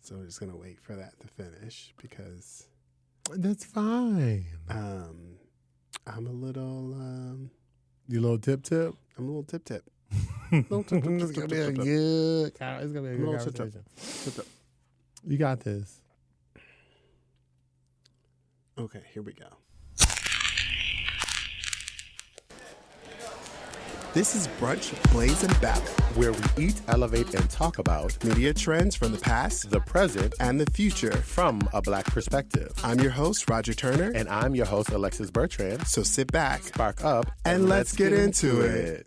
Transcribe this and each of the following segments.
So we're just going to wait for that to finish because That's fine. I'm a little You little tip? I'm a little tip. It's gonna be a good Little tip. conversation. You got this. Okay, here we go. This is Brunch, Blaze, and Ballot, Where we eat, elevate, and talk about media trends from the past, the present and the future. from a Black perspective. I'm your host, Roger Turner. And I'm your host, Alexis Bertrand. So sit back. Spark up And let's get into it.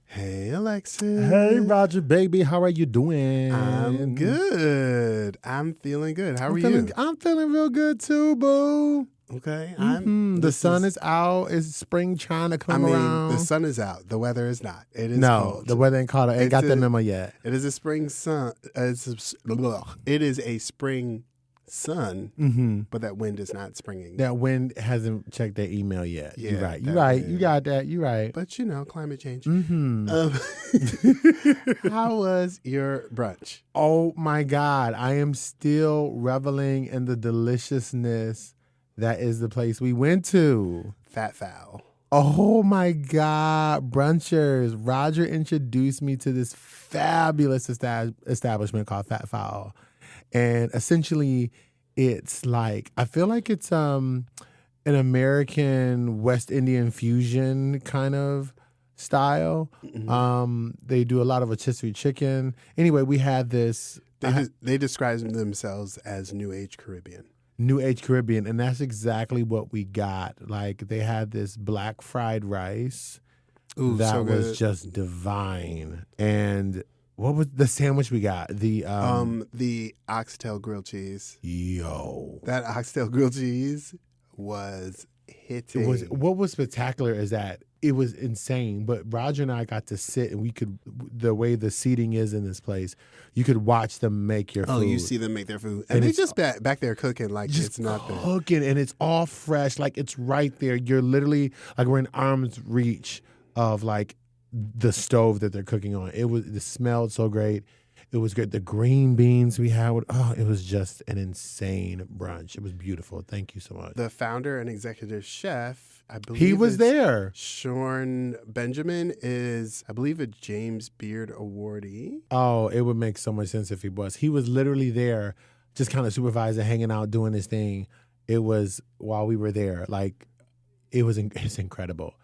Hey, Alexis. Hey, Roger, baby. How are you doing? I'm good. I'm feeling good. How are you? I'm feeling real good, too, boo. Okay. The sun is out. It's spring trying to come around. The sun is out. The weather is not. It is No, cold. the weather ain't caught up. Ain't got the memo yet. It is a spring sun. It is a spring sun, Mm-hmm. but that wind is not springing. That wind hasn't checked their email yet. Yeah, You're right. that You're right. wind. You got that. You're right. But climate change. Mm-hmm. How was your brunch? Oh my God. I am still reveling in the deliciousness that is the place we went to. Fat Fowl. Oh my God. Brunchers. Roger introduced me to this fabulous establishment called Fat Fowl. And essentially, it's like, I feel like it's an American West Indian fusion kind of style. Mm-hmm. They do a lot of rotisserie chicken. Anyway, we had this They describe themselves as New Age Caribbean. New Age Caribbean, and that's exactly what we got. Like, they had this black fried rice Ooh, that so was good. just divine. And what was the sandwich we got? The oxtail grilled cheese. yo. That oxtail grilled cheese was hitting. What was spectacular is that it was insane. But Roger and I got to sit, and we could, the way the seating is in this place, you could watch them make your food. Oh, you see them make their food, and And they it's just back there cooking like just it's nothing. cooking, and it's all fresh. Like, it's right there. You're literally like, we're in arm's reach of like the stove that they're cooking on. It smelled so great. It was great. The green beans we had, it was just an insane brunch. It was beautiful. Thank you so much. The founder and executive chef, I believe He was it's there. Sean Benjamin is, I believe, a James Beard awardee. Oh, it would make so much sense if he was. He was literally there, just kind of supervising, hanging out, doing his thing. It was while we were there. Like, it's incredible.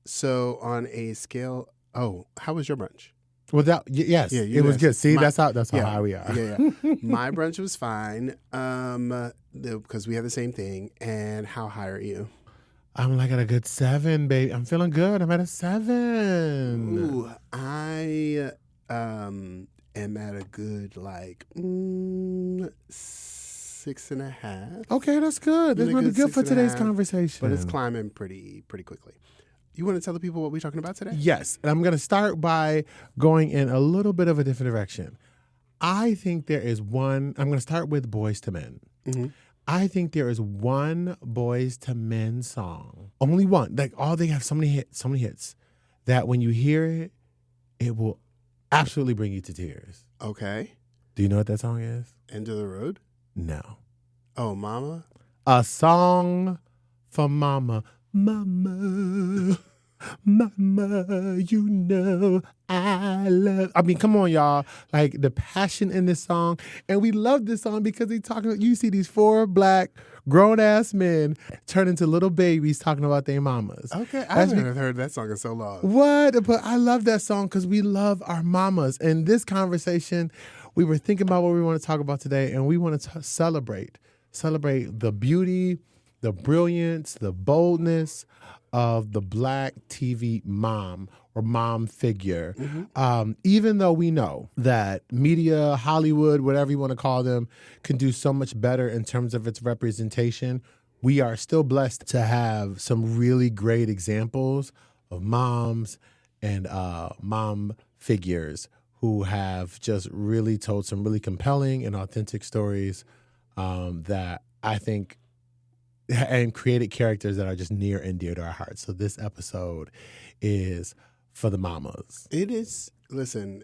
So on a scale, how was your brunch? Yes, Yeah, you it was asked. good. See, My- that's how high we are. Yeah. My brunch was fine because we had the same thing. And how high are you? I'm like at a good 7, baby. I'm feeling good. I'm at a 7. Ooh, I am at a good 6.5. Okay, that's good. That's Really really good good for 6.5, today's conversation. But it's climbing pretty quickly. You want to tell the people what we're talking about today? Yes, and I'm going to start by going in a little bit of a different direction. I think there is one. I'm going to start with Boys to Men. Mm-hmm. I think there is one Boys to Men song, only one. Like, they have so many hits that when you hear it, it will absolutely bring you to tears. Okay. Do you know what that song is? End of the road? No. Oh, Mama? A song for Mama. Mama, Mama, you know I love. I mean, come on, y'all. Like, the passion in this song. And we love this song because you see these 4 black grown-ass men turn into little babies talking about their mamas. Okay. I That's haven't heard that song in so long. What? But I love that song because we love our mamas. And this conversation, we were thinking about what we want to talk about today, and we want to celebrate the beauty, the brilliance, the boldness of the Black TV mom or mom figure. Mm-hmm. Even though we know that media, Hollywood, whatever you want to call them, can do so much better in terms of its representation, we are still blessed to have some really great examples of moms and mom figures who have just really told some really compelling and authentic stories that I think, and created characters that are just near and dear to our hearts. So this episode is for the mamas. It is Listen,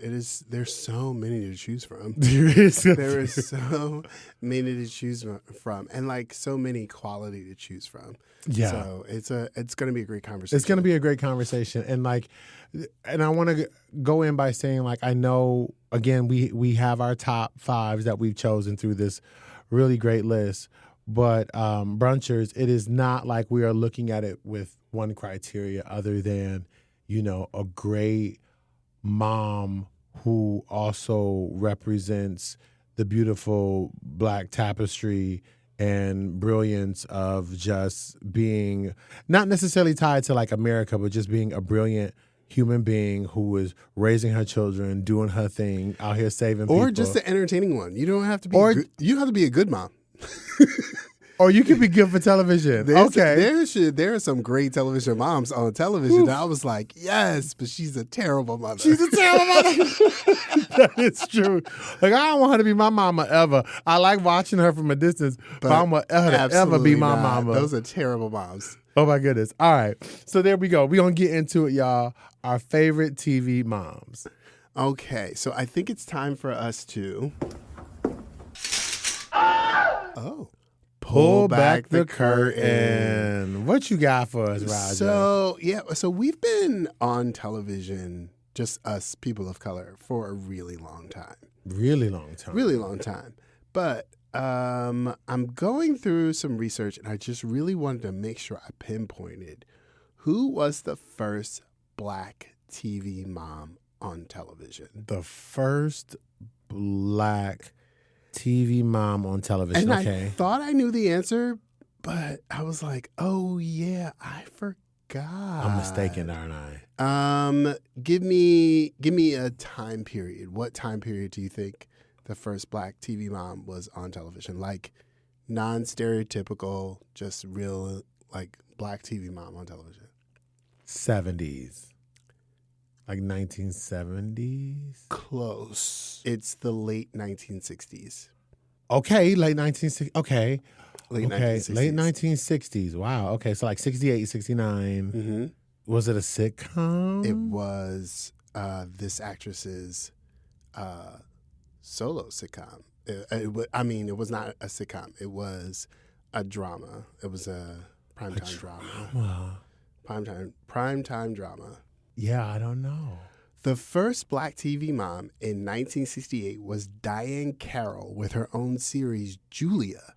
there's so many to choose from. There is. There is so many to choose from, and like so many quality to choose from. Yeah. So it's going to be a great conversation. It's going to be a great conversation, and I want to go in by saying, like, I know again we have our top fives that we've chosen through this really great list, but brunchers, it is not like we are looking at it with one criteria other than, a great mom who also represents the beautiful Black tapestry and brilliance of just being not necessarily tied to like America, but just being a brilliant human being who is raising her children, doing her thing, out here saving people. Or just the entertaining one. You don't have to be you don't have to be a good mom. Or you can be good for television. There are some great television moms on television that I was like, yes, but she's a terrible mother. She's a terrible mother. That is true. Like, I don't want her to be my mama ever. I like watching her from a distance, but I don't want her to ever be my mama. Those are terrible moms. Oh, my goodness. All right. So there we go. We're going to get into it, y'all. Our favorite TV moms. Okay. So I think it's time for us to... Pull back the curtain. What you got for us, Roger? So we've been on television, just us people of color, for a really long time. Really long time. Really long time. But I'm going through some research, and I just really wanted to make sure I pinpointed who was the first Black TV mom on television. The first Black TV mom on television. And okay. I thought I knew the answer, but I was like, oh yeah, I forgot. I'm mistaken, aren't I? Give me a time period. What time period do you think the first Black TV mom was on television? Like non-stereotypical, just real like Black TV mom on television. 70s. Like 1970s? Close. It's the late 1960s. Okay, late 1960s. Okay. Late 1960s. Wow. Okay, so like 68, 69. Mm-hmm. Was it a sitcom? It was this actress's solo sitcom. It was not a sitcom. It was a drama. It was a primetime drama. Primetime drama. Yeah, I don't know. The first Black TV mom in 1968 was Diahann Carroll with her own series, Julia,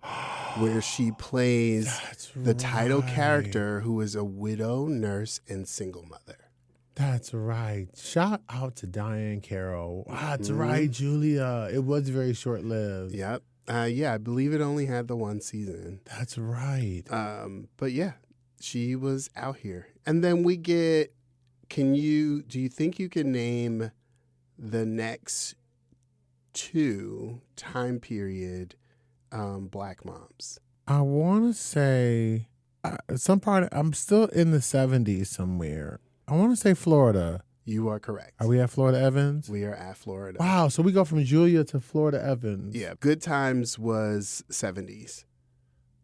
where she plays the title character who is a widow, nurse, and single mother. That's right. Shout out to Diahann Carroll. That's right, Julia. It was very short-lived. Yep. I believe it only had the one season. That's right. But yeah, she was out here. And then we get... do you think you can name the next two time period Black moms? I want to say I'm still in the 70s somewhere. I want to say Florida. You are correct. Are we at Florida Evans? We are at Florida. Wow, so we go from Julia to Florida Evans. Yeah, Good Times was 70s.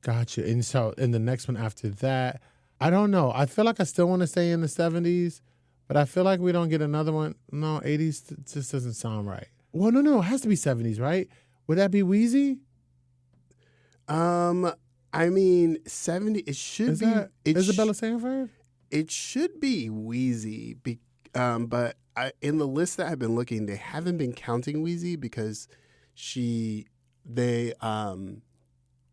Gotcha. And so in the next one after that, I don't know. I feel like I still want to stay in the 70s. But I feel like we don't get another one. No, 80s just doesn't sound right. Well, no, it has to be 70s, right? Would that be Wheezy? 70, it should be. Isabella Sanford? It should be Wheezy, but in the list that I've been looking, they haven't been counting Wheezy because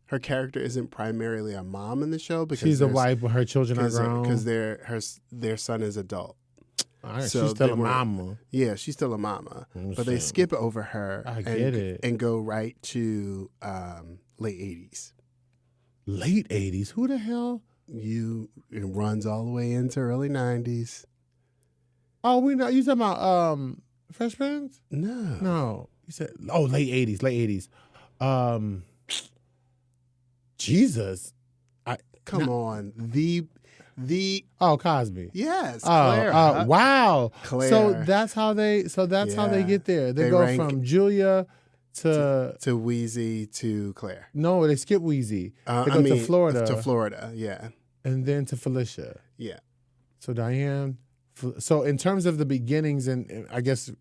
her character isn't primarily a mom in the show because she's a wife, but her children are grown. Because their son is adult. All right, so she's still a mama. Yeah, she's still a mama. But they skip over her and go right to late 80s. Late 80s? Who the hell? It runs all the way into early 90s. Oh, you talking about Fresh Prince? No. You said late 80s. Jesus. Come on. Cosby. Yes, Claire. Wow. Claire. So that's how they get there. They go from Julia to Wheezy to Claire. No, they skip Wheezy. They go to Florida. To Florida, yeah. And then to Felicia. Yeah. So Diahann, So in terms of the beginnings and I guess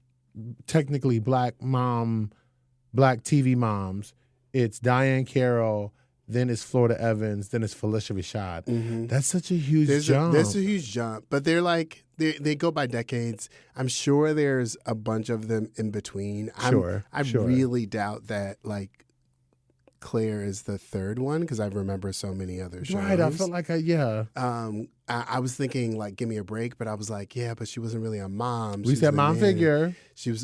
technically black TV moms, it's Diane Carroll, then it's Florida Evans, then it's Felicia Rashad. Mm-hmm. That's such a huge jump. There's a huge jump, but they're like they go by decades. I'm sure there's a bunch of them in between. I really doubt that like Claire is the third one because I remember so many other shows. Right, I felt like I was thinking like Give Me a Break, but I was like, yeah, but she wasn't really a mom. We said mom figure.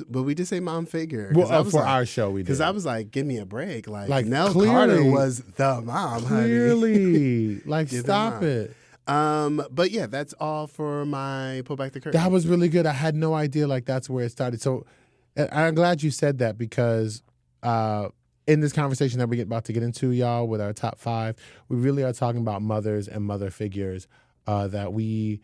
But we did say mom figure. Well, for our show we did. Because I was like, Give Me a Break. Like Nell clearly, Carter was the mom, clearly. Like, stop it. But yeah, that's all for my Pull Back the Curtain. That was really good. I had no idea like that's where it started. So I'm glad you said that because in this conversation that we're about to get into, y'all, with our top 5, we really are talking about mothers and mother figures that we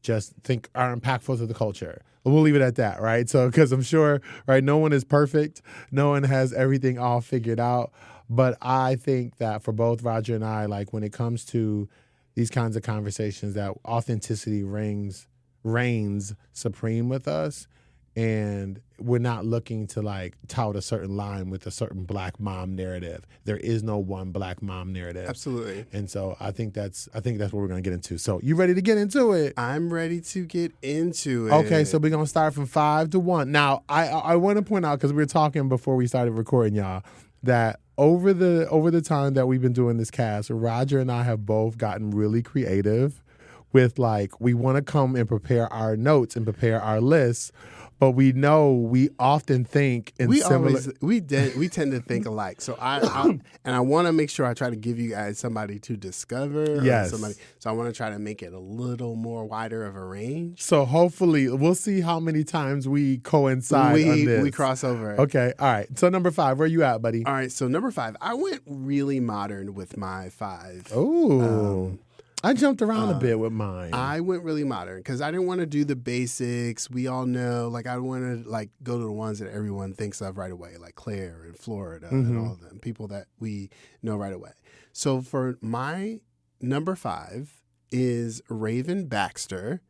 just think are impactful to the culture. We'll leave it at that, right? So, because I'm sure, right, no one is perfect. No one has everything all figured out. But I think that for both Roger and I, like when it comes to these kinds of conversations, that authenticity reigns supreme with us. And we're not looking to like tout a certain line with a certain black mom narrative. There is no one black mom narrative. Absolutely. And so I think that's what we're gonna get into. So you ready to get into it? I'm ready to get into it. Okay, so we're gonna start from 5 to 1. Now I want to point out because we were talking before we started recording, y'all, that over the time that we've been doing this cast, Roger and I have both gotten really creative with like we want to come and prepare our notes and prepare our lists. But we know we often think in similar. We tend to think alike. So I want to make sure I try to give you guys somebody to discover. Yes. So I want to try to make it a little more wider of a range. So hopefully we'll see how many times we coincide on this. We cross over. Okay. All right. So number 5, where you at, buddy? All right. So number 5, I went really modern with my 5. Oh. I jumped around a bit with mine. I went really modern because I didn't want to do the basics. We all know, like I want to like go to the ones that everyone thinks of right away, like Claire and Florida and all of them, people that we know right away. So for my number 5 is Raven Baxter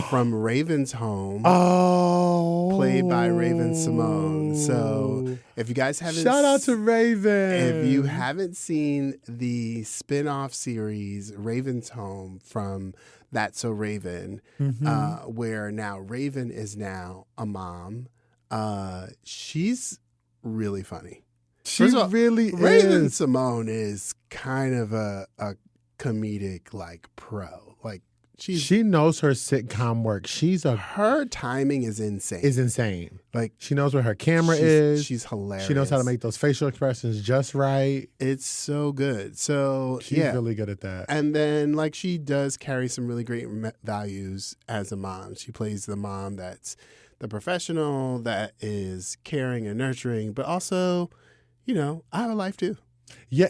from Raven's Home. Oh. Played by Raven-Symoné. So if you guys haven't... Shout out to Raven. If you haven't seen the spin-off series Raven's Home from That's So Raven, where now Raven is now a mom, she's really funny. She really is. Raven-Symoné is kind of a comedic like pro. Like she knows her sitcom work. Her timing is insane. Like she knows where her camera is. She's hilarious. She knows how to make those facial expressions just right. It's so good. So she's really good at that. And then like she does carry some really great values as a mom. She plays the mom that's the professional that is caring and nurturing, but also, you know, I have a life too. Yeah,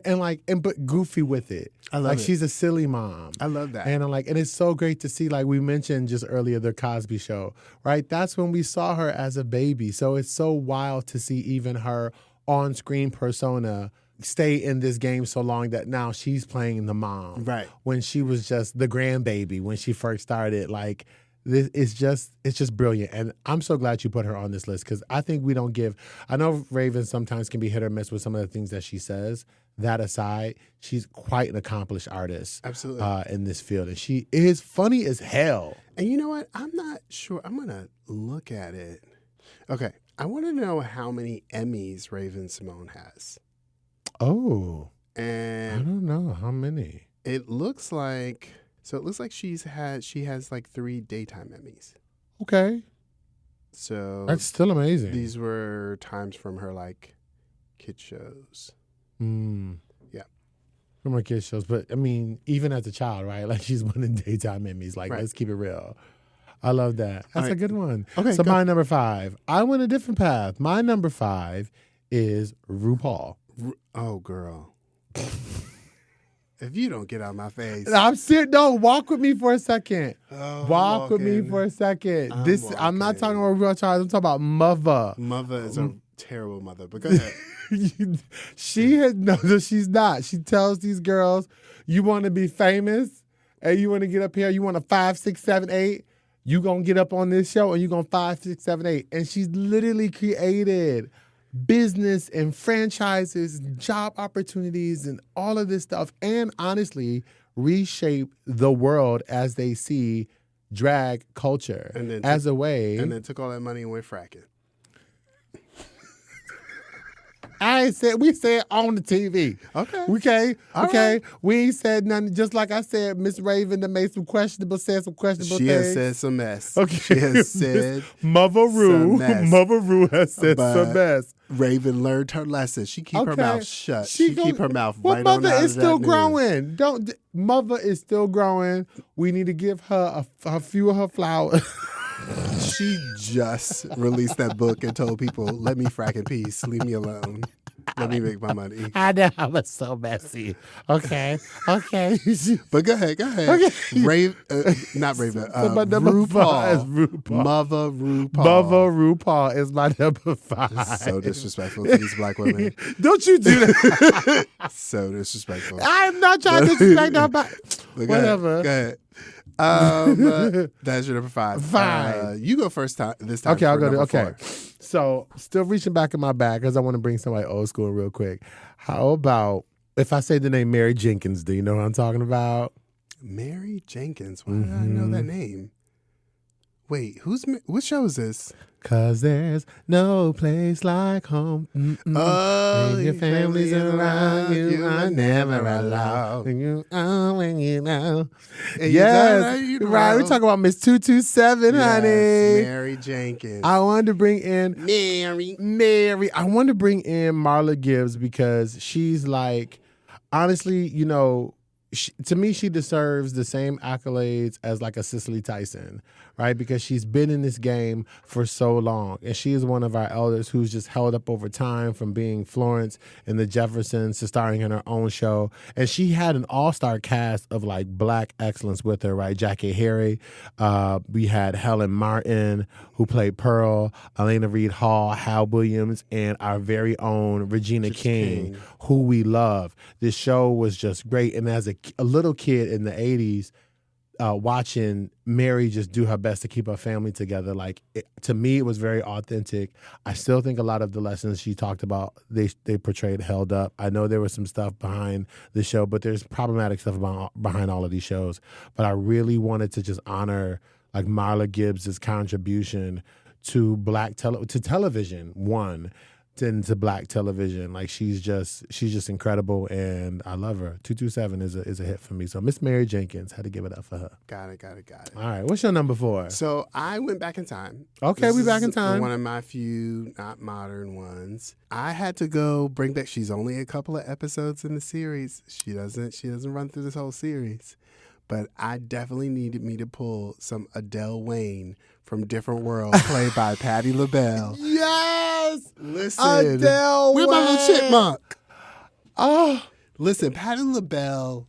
but goofy with it. I love it. She's a silly mom. I love that. And and it's so great to see, like we mentioned just earlier, the Cosby Show, right? That's when we saw her as a baby. So it's so wild to see even her on-screen persona stay in this game so long that now she's playing the mom. Right. When she was just the grandbaby when she first started, like it's just brilliant. And I'm so glad you put her on this list because I think we don't give. I know Raven sometimes can be hit or miss with some of the things that she says. That aside, she's quite an accomplished artist. Absolutely. In this field. And she is funny as hell. And you know what? I'm not sure. I'm going to look at it. Okay. I want to know how many Emmys Raven-Symoné has. Oh. And I don't know how many. It looks like she has like 3 daytime Emmys. Okay. So that's still amazing. These were times from her like kid shows. Yeah. From her kid shows. But I mean, even as a child, right? Like she's winning daytime Emmys. Like, let's keep it real. I love that. That's a good one. Okay. So my number 5. I went a different path. My number 5 is RuPaul. Oh, girl. If you don't get out of my face. I'm sitting. No, walk with me for a second. Oh, walk with me for a second. I'm not talking about RuPaul Charles. I'm talking about Mother. Mother is a terrible mother, but go ahead. She's not. She tells these girls, you want to be famous and you want to get up here, you want a 5, 6, 7, 8. you gonna get up on this show and you gonna 5, 6, 7, 8. And she's literally created business and franchises, and job opportunities, and all of this stuff. And honestly, reshape the world as they see drag culture as a way. And then took all that money and went fracking. We said on the TV. Okay. All right. We ain't said nothing. Just like I said, Miss Raven that made some questionable things. She has said some mess. Okay. She has said Mother Rue. Mother Rue has said some mess. Raven learned her lesson. She keep her mouth shut. She keep her mouth right Mother on out is of still that growing. Mother is still growing. We need to give her a few of her flowers. She just released that book and told people, let me frack in peace. Leave me alone. Let me make my money. I know I was so messy. Okay. But go ahead. Okay. Not Raven. But number RuPaul. 5 is RuPaul. Mother RuPaul. Mother RuPaul is my number 5. So disrespectful to these black women. Don't you do that. So disrespectful. I'm not trying to disrespect nobody. Whatever. Go ahead. That's your number 5. 5. You go first this time. Okay, I'll go. Number Okay. 4. So, still reaching back in my bag because I want to bring somebody old school real quick. How about if I say the name Mary Jenkins? Do you know what I'm talking about? Mary Jenkins. Why did I know that name? Wait, what show is this? 'Cause there's no place like home. Oh, when your family's around you, are never alone. When you when you know. Yes, right. We're talking about Miss 227, honey. Mary Jenkins. I wanted to bring in Mary. I wanted to bring in Marla Gibbs because she's like, honestly, you know, to me, she deserves the same accolades as like a Cicely Tyson, right? Because she's been in this game for so long. And she is one of our elders who's just held up over time from being Florence in the Jeffersons to starring in her own show. And she had an all-star cast of like black excellence with her, right? Jackie Harry. We had Helen Martin, who played Pearl, Elena Reed Hall, Hal Williams, and our very own Regina King, who we love. This show was just great. And as a little kid in the 80s, watching Mary just do her best to keep her family together, to me, it was very authentic. I still think a lot of the lessons she talked about, they portrayed held up. I know there was some stuff behind the show, but there's problematic stuff behind all of these shows. But I really wanted to just honor like Marla Gibbs' contribution to television, to black television. Like she's just incredible, and I love her. 227 is a hit for me. So Miss Mary Jenkins, had to give it up for her. Got it. All right, what's your number 4? So I went back in time. Okay, we back in time. One of my few not modern ones. I had to go bring back. She's only a couple of episodes in the series. She doesn't run through this whole series. But I definitely needed me to pull some Adele Wayne from Different World, played by Patti LaBelle. Yes! Listen. Adele Where's my little chipmunk? Oh. Listen, Patti LaBelle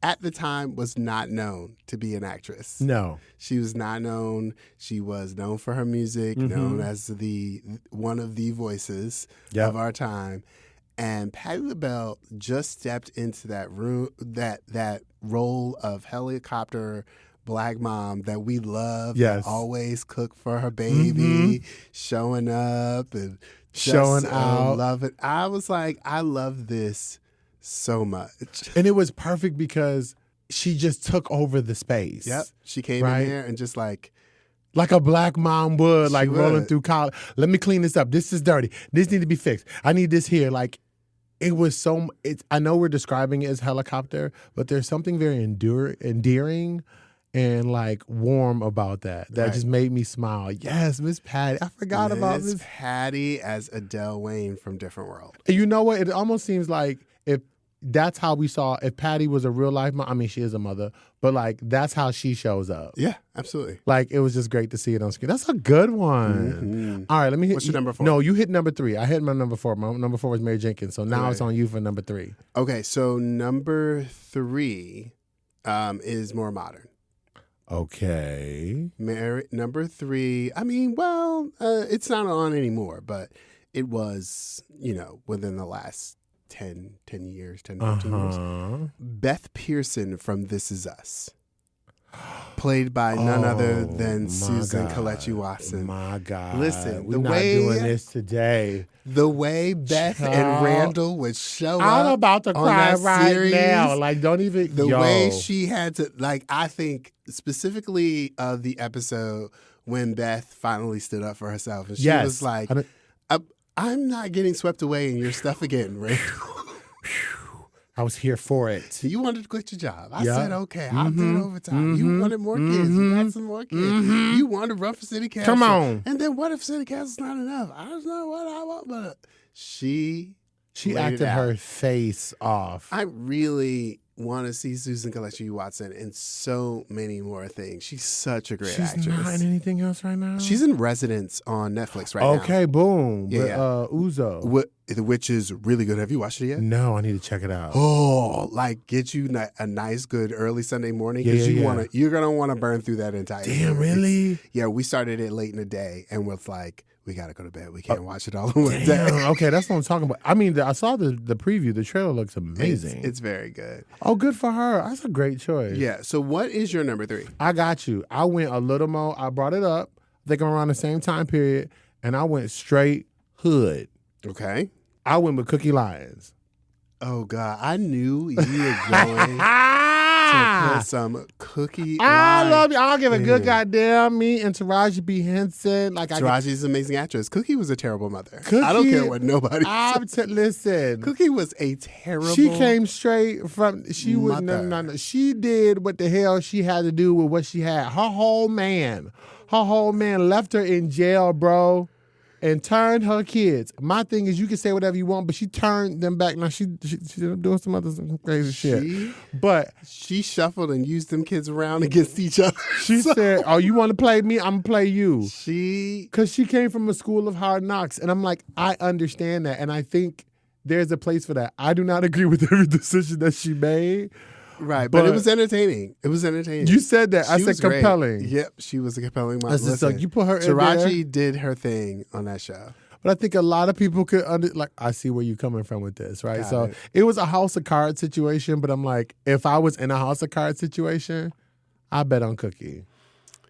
at the time was not known to be an actress. No. She was not known. She was known for her music, known as one of the voices of our time. And Patti LaBelle just stepped into that room, that role of helicopter black mom that we love. Yes. That always cook for her baby, showing up and showing out. Love it. I was like, I love this so much. And it was perfect because she just took over the space. Yep. She came in there and just like a black mom would, rolling through college. Let me clean this up. This is dirty. This needs to be fixed. I need this here. Like, it was I know we're describing it as helicopter, but there's something very endearing and like warm about that just made me smile. Yes, Miss Patti. I forgot about Miss Patti as Adele Wayne from Different World. You know what? It almost seems like if that's how we saw, if Patti was a real life mom, I mean, she is a mother, but like that's how she shows up. Yeah, absolutely. Like it was just great to see it on screen. That's a good one. All right, let me hit. What's your number 4? No, you hit number 3. I hit my number 4. My number 4 was Mary Jenkins. So now it's on you for number 3. Okay, so number 3 is more modern. Okay. Number 3. I mean, well, it's not on anymore, but it was, within the last 10 years, 10, 15 years. Beth Pearson from This Is Us. played by none other Oh, than my Susan God. Kelechi Watson. My God. Listen, we're the not way- doing this today. The way Beth and Child. Randall would show I'm up about to on cry that right series, now. Like, don't even. the yo. way she had to, like, I think specifically of the episode when Beth finally stood up for herself, and she Yes. was like, I don't- I'm not getting swept away in your stuff again, Randall. I was here for it. You wanted to quit your job. I Yeah. said, okay, I'll do it overtime. You wanted more kids. You got some more kids. You wanted to run for city council. Come on. And then what if city council's not enough? I don't know what I want, but she laid it acted out. her face off. I really want to see Susan Kelechi Watson in so many more things. She's such a great She's actress. not in anything else right now. She's in Residence on Netflix right now. okay. Boom. Yeah, With, yeah. Uzo. Which is really good. Have you watched it yet? No, I need to check it out. Oh, like get you a nice, good early Sunday morning because Yeah. you're gonna want to burn through that entire. Damn, series. really? Yeah, we started it late in the day, and was like, we gotta go to bed. We can't watch it all in one day. Damn. Okay, that's what I'm talking about. I mean, I saw the preview. The trailer looks amazing. It's very good. Oh, good for her. That's a great choice. Yeah. So, what is your number 3? I got you. I went a little more. I brought it up. I think I'm around the same time period, and I went straight hood. Okay. I went with Cookie Lyons. Oh God, I knew you were going to put some Cookie. I Lyons love you. I'll give a good in. goddamn me and Taraji P. Henson. Like Taraji's an amazing actress. Cookie was a terrible mother. Cookie- I don't care what nobody says. listen. Cookie was a terrible. She came straight from. She was mother. no. She did what the hell she had to do with what she had. Her whole man left her in jail, bro, and turned her kids. My thing is, you can say whatever you want, but she turned them back. Now she doing some other crazy shit. But She shuffled and used them kids around against each other. she said, "Oh, you want to play me? I'm gonna play you." She Because she came from a school of hard knocks, and I'm like, I understand that, and I think there's a place for that. I do not agree with every decision that she made. right, but it But- was entertaining. It was entertaining. You said that. I She said was great. compelling. Yep, she was a compelling mom. I said, so Listen, you put her in Taraji did her thing on that show. But I think a lot of people could I see where you're coming from with this, right? Got so it. it was a House of Cards situation, but I'm like, if I was in a House of Cards situation, I bet on Cookie.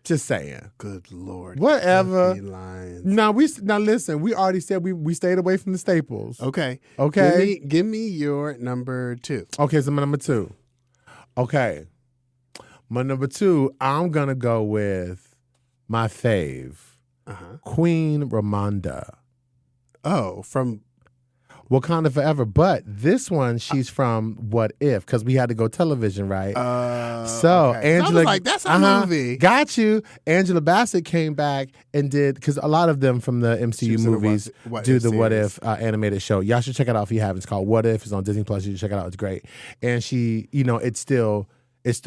Just saying. Good Lord. Whatever. Cookie Lyons. Now listen, we already said we stayed away from the staples. Okay. Okay. Give me your number 2. Okay, so my number 2. Okay. My number 2, I'm gonna go with my fave, Uh-huh. Queen Ramonda. Oh, from Wakanda Forever. But this one, she's from What If, because we had to go television, right? So okay. Angela, I was like, that's a movie. Got you. Angela Bassett came back and did, because a lot of them from the She MCU was in the movies What do If the What series. If animated show. Y'all should check it out if you haven't. It's called What If. It's on Disney Plus. You should check it out. It's great. And she, it's still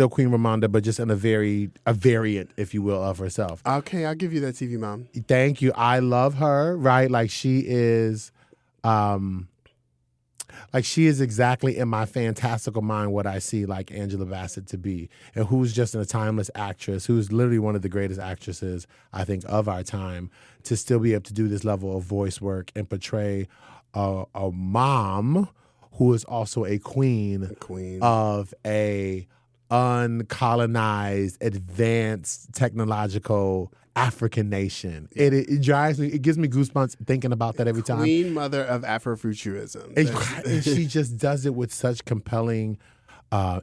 Queen Ramonda, but just in a variant, if you will, of herself. Okay, I'll give you that TV mom. Thank you. I love her, right? Like she is exactly in my fantastical mind what I see like Angela Bassett to be, and who's just a timeless actress, who's literally one of the greatest actresses, I think, of our time, to still be able to do this level of voice work and portray a mom who is also a queen of a uncolonized, advanced, technological African nation. It drives me. It gives me goosebumps thinking about that every time. Queen mother of Afrofuturism. And she just does it with such compelling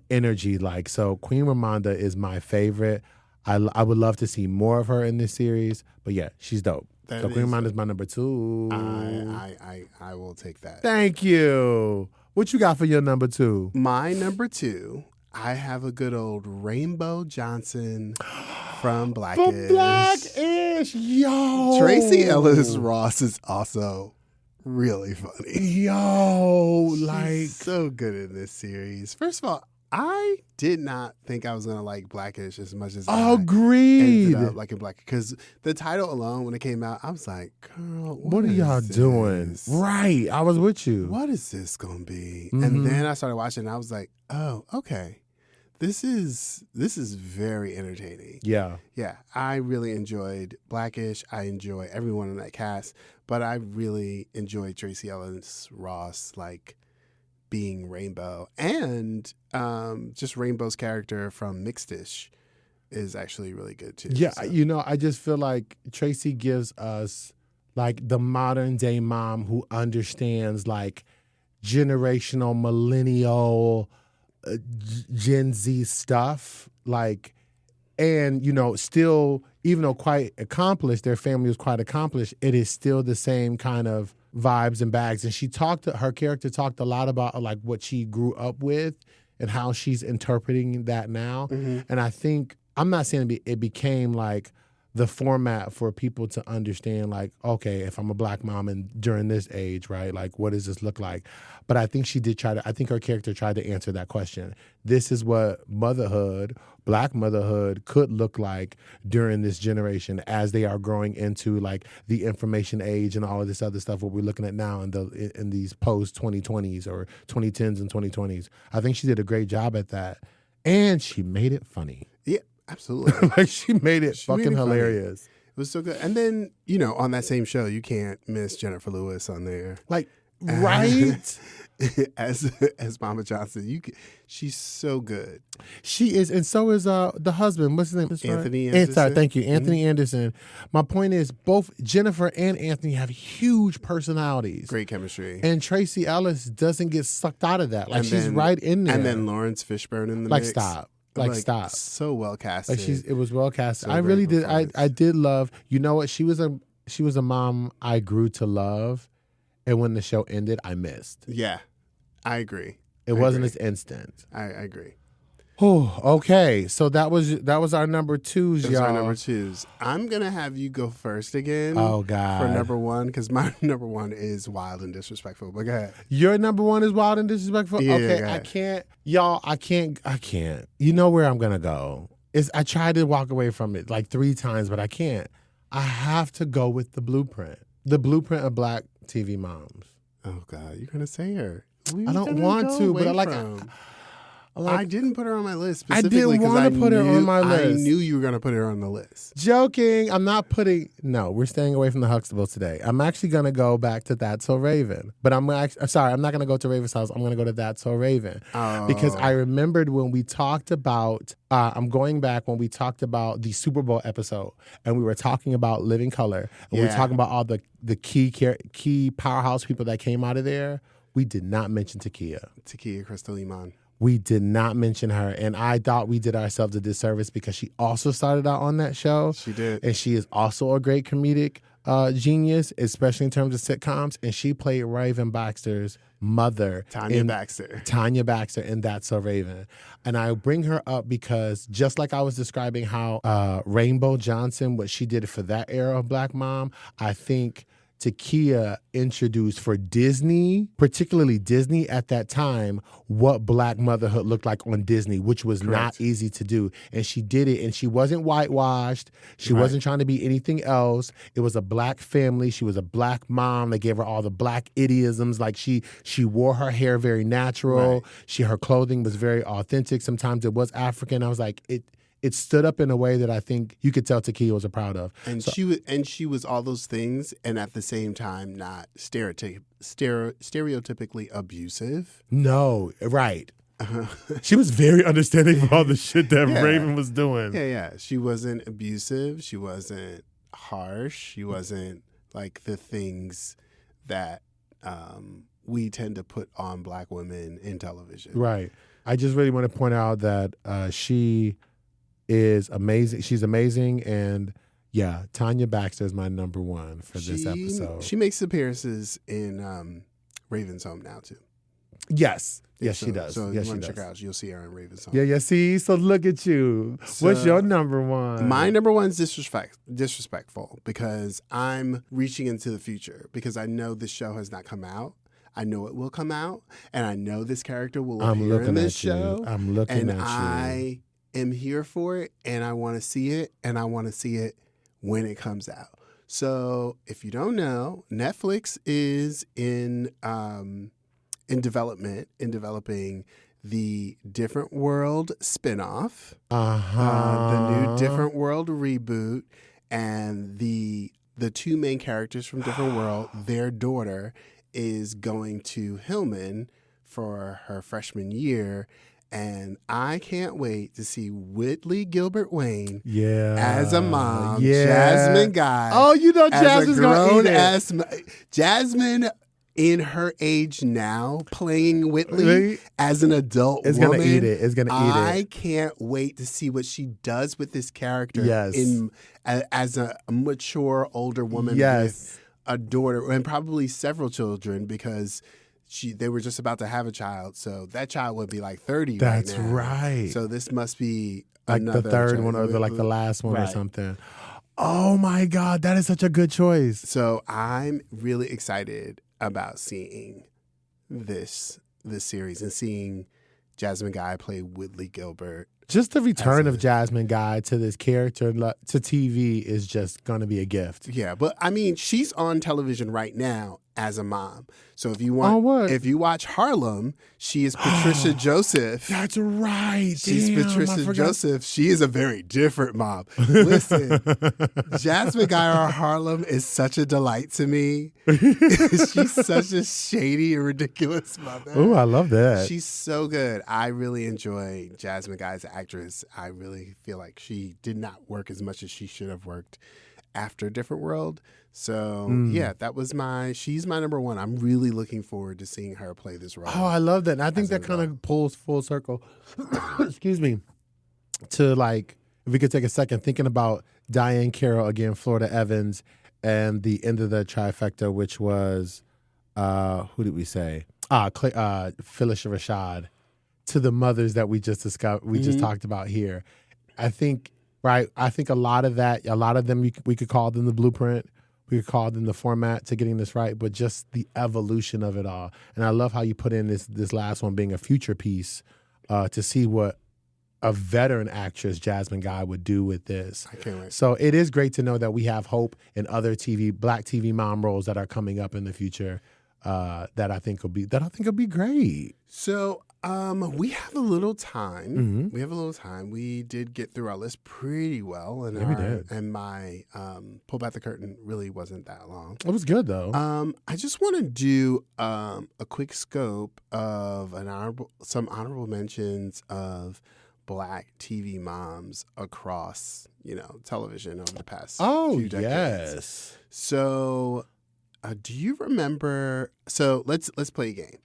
energy. Like, so Queen Ramonda is my favorite. I would love to see more of her in this series. But yeah, she's dope. So Queen Ramonda is my number 2. I will take that. Thank you. What you got for your number 2? My number 2, I have a good old Rainbow Johnson from Blackish. Blackish, yo. Tracy Ellis Ross is also really funny. Yo, like She's so good in this series. First of all, I did not think I was gonna like Blackish as much as I agreed. ended up liking Blackish, because the title alone, when it came out, I was like, "Girl, What are is y'all doing?" this? Right, I was with you. What is this gonna be?" Mhm. And then I started watching, and I was like, "Oh, okay, this is very entertaining." Yeah, Yeah, I really enjoyed Blackish. I enjoy everyone in that cast, but I really enjoyed Tracy Ellis Ross, like, being Rainbow, and just Rainbow's character from Mixed-ish is actually really good too. Yeah, so. I just feel like Tracy gives us like the modern day mom who understands like generational, millennial, Gen Z stuff. Like, and still, even though quite accomplished, their family was quite accomplished, it is still the same kind of vibes and bags. And her character talked a lot about like what she grew up with and how she's interpreting that now. Mm-hmm. And I think, I'm not saying it became like the format for people to understand, like, okay, if I'm a black mom and during this age, right, like, what does this look like? But I think I think her character tried to answer that question. This is what motherhood, black motherhood, could look like during this generation as they are growing into like the information age and all of this other stuff, what we're looking at now in these post 2020s or 2010s and 2020s. I think she did a great job at that. And she made it funny. Yeah. Absolutely. Like she made it fucking hilarious. Funny. It was so good. And then, on that same show, you can't miss Jennifer Lewis on there. Like, right? as Mama Johnson. She's so good. She is, and so is the husband. What's his name? Anthony Anderson. Sorry, thank you. Anthony Anderson. My point is both Jennifer and Anthony have huge personalities. Great chemistry. And Tracy Ellis doesn't get sucked out of that. Like she's right in there. And then Lawrence Fishburne in the mix. Stop. Stop. So well casted. Like it was well casted. So I really did. I did love. You know what? She was a mom I grew to love, and when the show ended, I missed. Yeah, I agree. It wasn't as instant. I agree. Oh, okay. So that was our number twos, y'all. Those are our number twos. I'm gonna have you go first again. Oh God. For number one, because my number one is Wild and Disrespectful. But go ahead. Your number one is Wild and Disrespectful? Yeah, okay, I can't. Y'all, I can't. You know where I'm gonna go. I tried to walk away from it like 3 times, but I can't. I have to go with The Blueprint. The Blueprint of Black TV moms. Oh God, you're gonna say her. I don't want to, but I didn't put her on my list I specifically didn't want to put her on my list. I knew you were going to put her on the list. Joking. I'm not putting... No, we're staying away from the Huxtables today. I'm actually going to go back to That's So Raven. But I'm sorry, I'm not going to go to Raven's house. I'm going to go to That's So Raven. Oh. Because I remembered when we talked about... I'm going back when we talked about the Super Bowl episode and we were talking about Living Color. And we were talking about all the key powerhouse people that came out of there. We did not mention Takia Crystal Iman. We did not mention her, and I thought we did ourselves a disservice because she also started out on that show. She did. And she is also a great comedic genius, especially in terms of sitcoms, and she played Raven Baxter's mother. Tanya Baxter in That's So Raven. And I bring her up because just like I was describing how Rainbow Johnson, what she did for that era of Black mom, I think Takia introduced for Disney, particularly Disney at that time, what Black motherhood looked like on Disney, which was not easy to do. And she did it, and she wasn't whitewashed. She wasn't trying to be anything else. It was a Black family. She was a Black mom. They gave her all the Black idiosms. Like she wore her hair very natural. Her clothing was very authentic. Sometimes it was African. I was like, it stood up in a way that I think you could tell Takia was proud of. And she was all those things, and at the same time, not stereotypically abusive. No, right. She was very understanding of all the shit that Raven was doing. Yeah. She wasn't abusive. She wasn't harsh. She wasn't like the things that we tend to put on Black women in television. Right. I just really want to point out that she is amazing. She's amazing, and Tanya Baxter is my number one for this episode. She makes appearances in Raven's Home now too. Yes, she does. So yes, you she want to does. check her out. You'll see her in Raven's Home. Yeah. See, so look at you. What's your number one? My number one is disrespectful because I'm reaching into the future because I know this show has not come out. I know it will come out, and I know this character will appear in this show. I'm looking at you. I am here for it, and I want to see it, and I want to see it when it comes out. So if you don't know, Netflix is in developing the Different World spinoff, the new Different World reboot, and the two main characters from Different World, their daughter is going to Hillman for her freshman year, And I can't wait to see Whitley Gilbert Wayne Yeah. as a mom, Yeah. Jasmine Guy. Oh, you know as Jasmine's a gonna eat it. grown-ass Jasmine in her age now, playing Whitley Really? as an adult It's woman. gonna eat it. It's gonna eat I it. can't wait to see what she does with this character Yes. as a mature older woman Yes. with a daughter and probably several children because they were just about to have a child. So that child would be like 30 That's right now. right. So this must be Like another the third child. one or the last one or Right. something. Oh my God, that is such a good choice. So I'm really excited about seeing this series and seeing Jasmine Guy play Whitley Gilbert. Just the return of Absolutely. Jasmine Guy to this character to TV is just going to be a gift. Yeah, but I mean, she's on television right now as a mom. So if you want, Oh, what? if you watch Harlem, she is Patricia Joseph. That's right. She's Damn, I Patricia forgot. Joseph. She is a very different mom. Listen, Jasmine Guy on Harlem is such a delight to me. She's such a shady and ridiculous mother. Oh, I love that. She's so good. I really enjoy Jasmine Guy as an actress. I really feel like she did not work as much as she should have worked after Different World. So yeah, she's my number one. I'm really looking forward to seeing her play this role. Oh, I love that. And I think As that an kind of pulls full circle. Excuse me. To like, if we could take a second thinking about Diane Carroll again, Florida Evans, and the end of the trifecta, which was who did we say? Phyllis Rashad. To the mothers that we just discussed, just talked about here. I think a lot of them we could call them the blueprint. We could call them the format to getting this right, but just the evolution of it all. And I love how you put in this last one being a future piece to see what a veteran actress, Jasmine Guy, would do with this. I can't wait. So it is great to know that we have hope in other Black TV mom roles that are coming up in the future that I think will be great. So we have a little time. Mhm. We did get through our list pretty well, and Yeah, we did. and my pull back the curtain really wasn't that long. It was good though. I just want to do a quick scope of some honorable mentions of Black TV moms across television over the past few decades. Yes. So, do you remember? So let's play a game.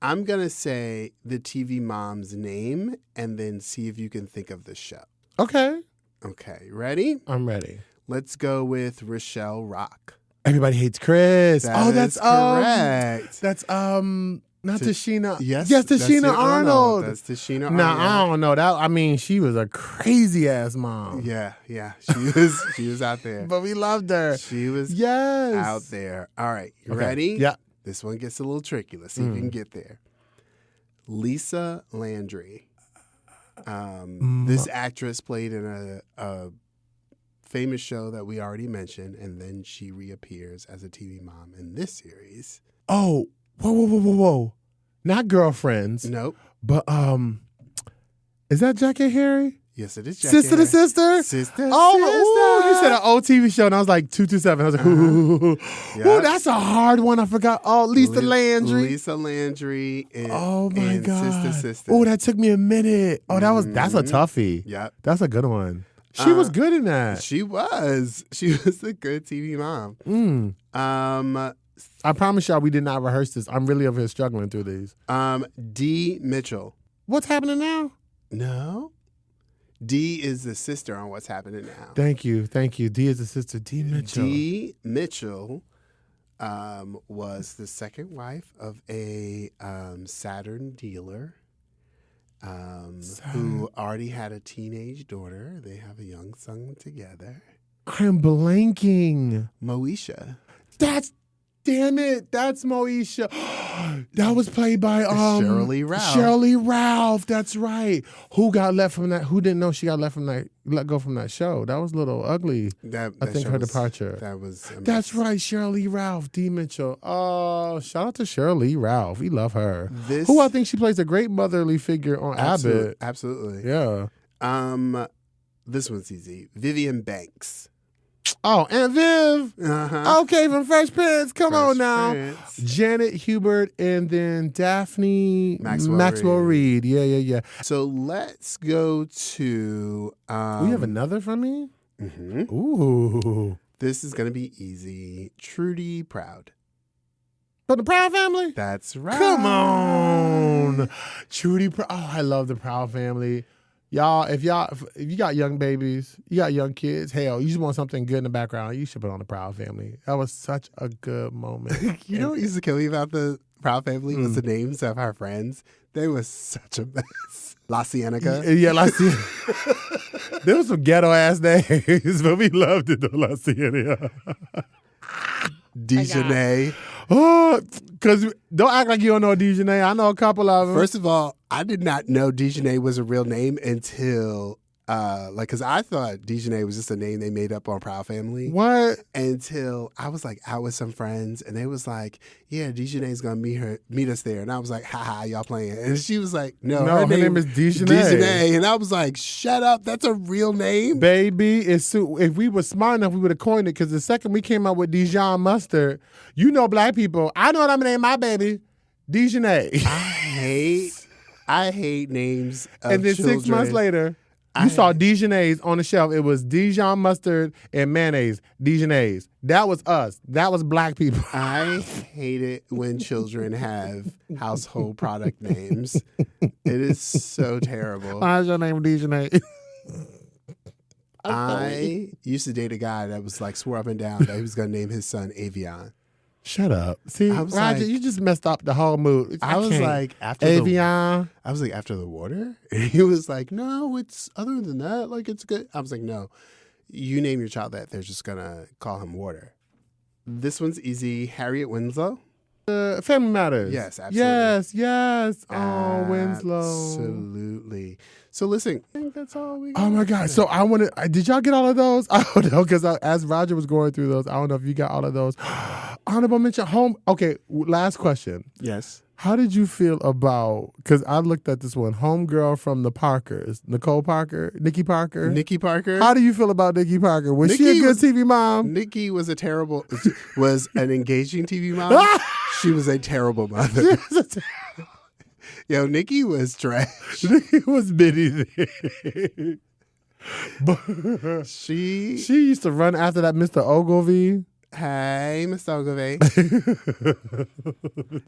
I'm gonna say the TV mom's name and then see if you can think of the show. Okay. Okay, ready? I'm ready. Let's go with Rochelle Rock. Everybody hates Chris. That's correct. That's not Tashina. Yes, Tashina that's it, Arnold. That's Tashina Arnold. No, I don't know that. I mean, she was a crazy ass mom. Yeah. She was out there. But we loved her. She was Yes. out there. All right, you Okay. ready? Yeah. This one gets a little tricky. Let's see if you can get there. Lisa Landry. This actress played in a famous show that we already mentioned, and then she reappears as a TV mom in this series. Oh, whoa. Not Girlfriends, Nope. but is that Jackie Harry? Yes, it is. Sister to Sister? Sister. Oh, ooh, you said an old TV show, and I was like 227. I was like, ooh, Yeah. that's a hard one. I forgot. Oh, Lisa Landry. Lisa Landry. And, Oh my and God. Sister. Oh, that took me a minute. Oh, that's a Mhm. toughie. Yep. That's a good one. She was good in that. She was a good TV mom. I promise y'all we did not rehearse this. I'm really over here struggling through these. Dee Mitchell. What's happening now? No. Dee is the sister on What's Happening Now. Thank you. Dee is the sister. Dee Mitchell. Dee Mitchell was the second wife of a Saturn dealer who already had a teenage daughter. They have a young son together. I am blanking. Moesha. Damn it. That's Moesha. That was played by Shirley Ralph. Shirley Ralph. That's right. Who got left from that? Who didn't know she got let go from that show? That was a little ugly. That I think show her was- departure. That was. That's right, Shirley Ralph, Dee Mitchell. Oh, shout out to Shirley Ralph. We love her. Who I think she plays a great motherly figure on Abbott. Absolutely. Yeah. This one's easy. Vivian Banks. Oh, Aunt Viv. Uh-huh. Okay, from Fresh Prince. Come on now. Prince. Janet Hubert and then Daphne Maxwell Reed. Yeah. So let's go to... We have another from me? mhm. Ooh. This is going to be easy. Trudy Proud. From the Proud family? That's right. Come on. Trudy Proud. Oh, I love the Proud family. Y'all, if you got young babies, you got young kids, hell, you just want something good in the background, you should put on the Proud Family. That was such a good moment. You know what used to kill me about the Proud family was the names of our friends. They was such a mess. La Cienega. Yeah, La Cienega. There was some ghetto ass names, but we loved it though, La Cienega. Dijonay. Oh, because don't act like you don't know Dijonay. I know a couple of them. First of all, I did not know Dijonay was a real name until, because I thought Dijonay was just a name they made up on Proud Family. What? Until I was like out with some friends and they was like, yeah, Dijonay's gonna meet us there. And I was like, haha, y'all playing. And she was like, no, her name is Dijonay. Dijonay. And I was like, shut up, that's a real name? Baby, if we were smart enough, we would have coined it, because the second we came out with Dijon mustard, you know black people, I know what I'm gonna name my baby. Dijonay. I hate names of and then children. 6 months later, you saw Dijonnaise on the shelf. It was Dijon mustard and mayonnaise. Dijonnaise. That was us. That was black people. I hate it when children have household product names. It is so terrible. Why's your name Dijonnaise? I used to date a guy that was like swore up and down that he was going to name his son Avion. Shut up. See, I was Roger, like- you just messed up the whole mood. I was can't. like, after Avion. I was like, after the water? And he was like, no, it's other than that. Like, it's good. I was like, no, you name your child that. They're just going to call him Water. This one's easy. Harriet Winslow. Family Matters. Yes, absolutely. Yes. Oh, Winslow. Absolutely. So listen, I think that's all we got. Oh my God! So I wanted. Did y'all get all of those? I don't know, because as Roger was going through those, I don't know if you got all of those. Honorable mention. Home. Okay. Last question. Yes. How did you feel about? Because I looked at this one. Homegirl from the Parkers, Nikki Parker. Nikki Parker. How do you feel about Nikki Parker? Was she a Nikki good was- TV mom? Nikki was an engaging TV mom. She was a terrible mother. Yo, Nikki was trash. Nikki was bitty. But She, she used to run after that Mr. Ogilvy. hey, Mr. Ogilvy.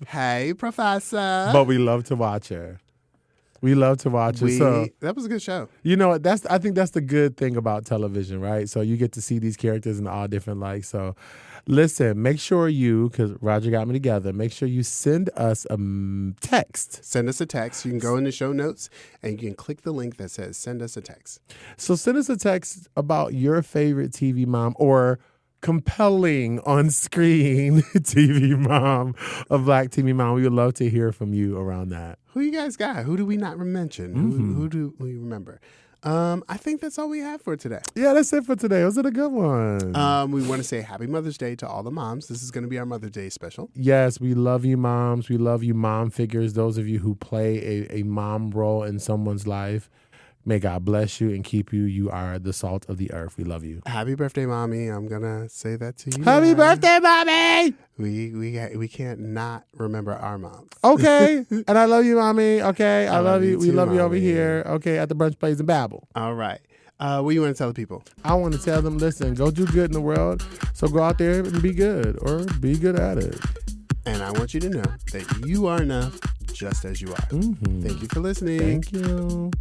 Hey, Professor. But we love to watch her. We love to watch her. So that was a good show. you know what? I think that's the good thing about television, right? So you get to see these characters in all different lights. So listen, make sure because Roger got me together, make sure you send us a text. Send us a text. You can go in the show notes and you can click the link that says send us a text. So send us a text about your favorite TV mom or compelling on-screen TV mom, a black TV mom. We would love to hear from you around that. Who you guys got? Who do we not mention? Who do we remember? I think that's all we have for today. Yeah, that's it for today. Was it a good one? We want to say Happy Mother's Day to all the moms. This is going to be our Mother's Day special. Yes, we love you, moms. We love you, mom figures. Those of you who play a mom role in someone's life, may God bless you and keep you. You are the salt of the earth. We love you. Happy birthday, mommy. I'm going to say that to you. Happy now. birthday, mommy! We can't not remember our moms. Okay, and I love you, mommy. Okay, I love you. We too, love you over mommy. here. Okay, at the Brunch Plays and Babble. All right. What do you want to tell the people? I want to tell them, listen, go do good in the world. So go out there and be good, or be good at it. And I want you to know that you are enough just as you are. Thank you for listening. Thank you.